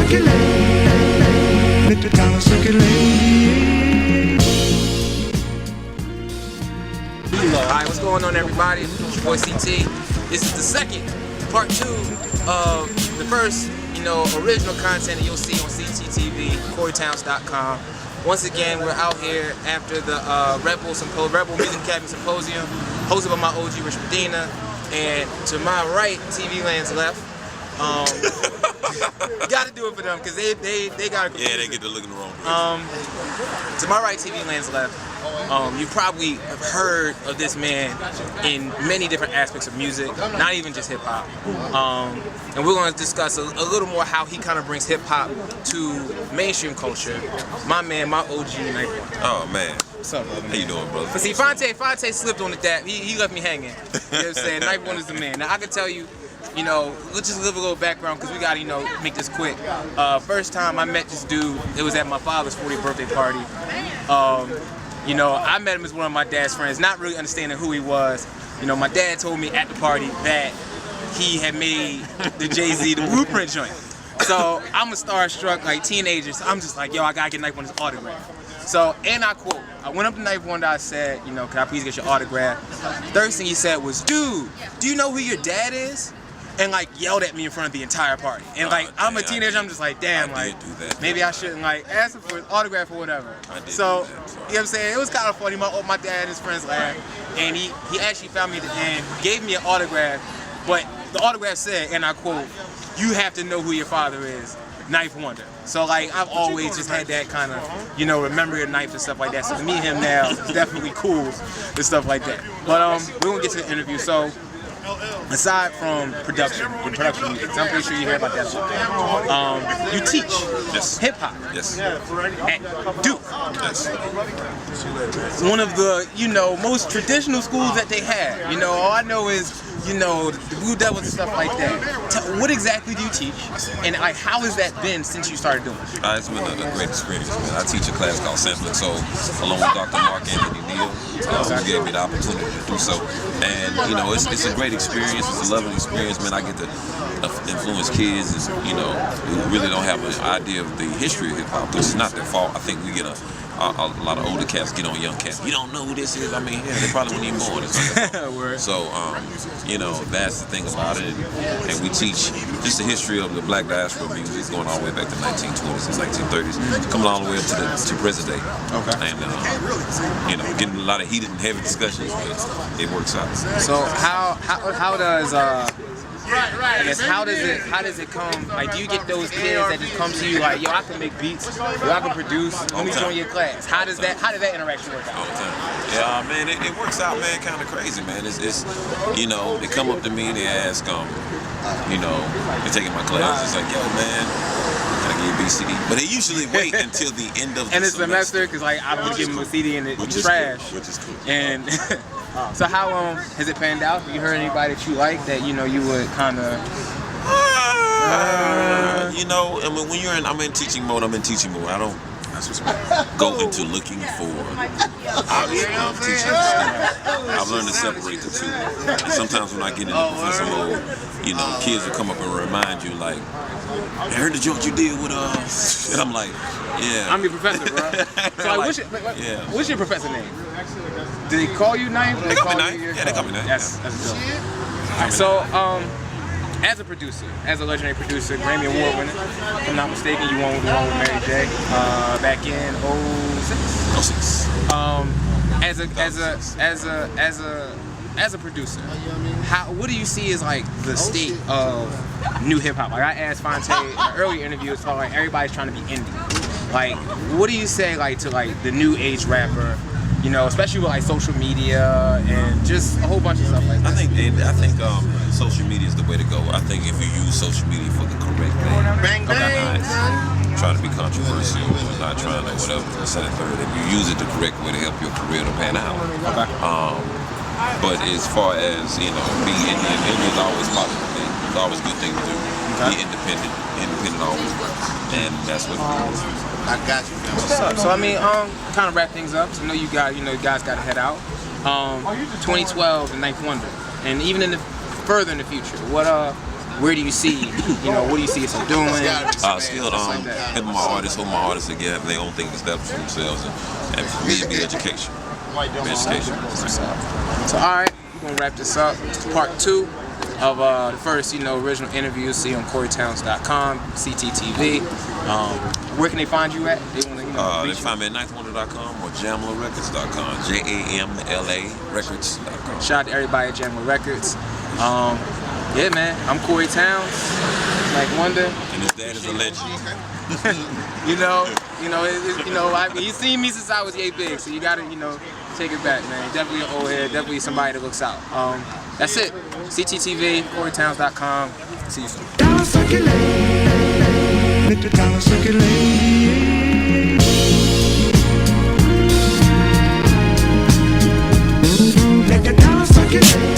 circulate. Let the dollar circulate. Alright, what's going on, everybody? It's your boy CT. This is the second part 2 of the first, original content that you'll see on CTxTV, CoryTowns.com. Once again, we're out here after the Rebel Music Academy Symposium, hosted by my OG Rich Medina, and to my right, TV Land's left. Gotta do it for them because they gotta. Yeah, they get to look in the wrong place. To my right, TV Land's left. You probably have heard of this man in many different aspects of music, not even just hip hop. And we're going to discuss a little more how he kind of brings hip hop to mainstream culture. My man, my OG, Knife One. Oh man. What's up, brother? How you doing, brother? But see, Fonte slipped on the dap. He left me hanging. You know what I'm saying? Knife One is the man. Now I can tell you, let's just give a little background because we gotta, make this quick. First time I met this dude, it was at my father's 40th birthday party. I met him as one of my dad's friends, not really understanding who he was. My dad told me at the party that he had made the Jay-Z, the Blueprint joint. So I'm a starstruck, like teenager, so I'm just like, yo, I gotta get Knife One's autograph. So, and I quote, I went up to Knife One, I said, can I please get your autograph? First thing he said was, dude, do you know who your dad is? And yelled at me in front of the entire party. And I'm a teenager, I'm just like, damn, maybe I shouldn't ask him for his autograph or whatever. So, you know what I'm saying? It was kind of funny. My dad and his friends laughed. And he actually found me at the end, gave me an autograph, but the autograph said, and I quote, you have to know who your father is, Knife Wonder. So I've always just had that kind of, remember your knife and stuff like that. So to meet him now is definitely cool and stuff like that. But we're gonna get to the interview. So aside from production music, I'm pretty sure you hear about that a lot. You teach hip hop at Duke. One of the most traditional schools that they have. All I know is the Blue Devils and stuff like that. What exactly do you teach, and how has that been since you started doing it? It's been a great experience, man. I teach a class called Sampling Soul, along with Dr. Mark Anthony Neal, who gave me the opportunity to do so. And it's a great experience. It's a lovely experience, man. I get to influence kids, who really don't have an idea of the history of hip hop, which is not their fault. I think we get a lot of older cats get on young cats. You don't know who this is. I mean, they probably weren't even born. So, that's the thing about it. And we teach just the history of the black diaspora music going all the way back to the 1920s and 1930s, coming all the way up to present day. Okay. And, getting a lot of heated and heavy discussions, but it works out. So how does how does it come? Do you get those kids that just come to you yo, I can make beats, yo, I can produce, let me join your class? How did that interaction work out? All the time. Yeah, man, it works out, man, kind of crazy, man. It's they come up to me and they ask, they're taking my class. It's like, yo, man, can I get a BCD? But they usually wait until the end of the semester because I don't want to give them a CD and it's trash. Which is cool. And so how has it panned out? Have you heard anybody that you like that you would kind of? When I'm in teaching mode. I don't go into looking for obviously teaching the students. I've learned to separate the two. And sometimes when I get into professor mode, kids will come up and remind you I heard the joke you did with and I'm like, yeah. I'm your professor, bro. So what's your professor name? Do they call you Knife? They call me Knife. Yeah, they call me Knife. That's dope. Alright, so as a producer, as a legendary producer, Grammy Award winner, if I'm not mistaken, you won with Mary J. Back in 06. As a producer, what do you see as the state of new hip hop? I asked Fonte in an earlier interview, it's called everybody's trying to be indie. What do you say to the new age rapper? Especially with social media and just a whole bunch of stuff like that. I think social media is the way to go. I think if you use social media for the correct thing, trying to be controversial, not trying to whatever, set and third. If you use it the correct way to help your career to pan out. Okay. But as far as being Indian, Indian is always a positive thing. It's always a good thing to do. Okay. Be independent. Independent always works, and that's what it is. I got you, man. What's up? So kind of wrap things up. So I know you guys got to head out. 2012 and Knife Wonder, and even further in the future, what where do you see, what do you see yourself doing? Still helping my artists, hold my artists together, have their own thing established for themselves, and for me, it'd be education. So, all right, we're gonna wrap this up. It's part 2 of the first, original interview. See on CoryTowns.com, CTxTV. Where can they find you at? They find me at ninthwonder.com or jamlarecords.com. JAMLA records.com. Shout out to everybody at Jamla Records. Yeah, man, I'm Cory Towns, like Wonder. And his dad is a legend. He's seen me since I was yay big, so you gotta, take it back, man. Definitely an old head, definitely somebody that looks out. That's it. CTxTV, CoryTowns.com. See you soon. Dollar circulate, let the dollar circulate. Let the dollar circulate.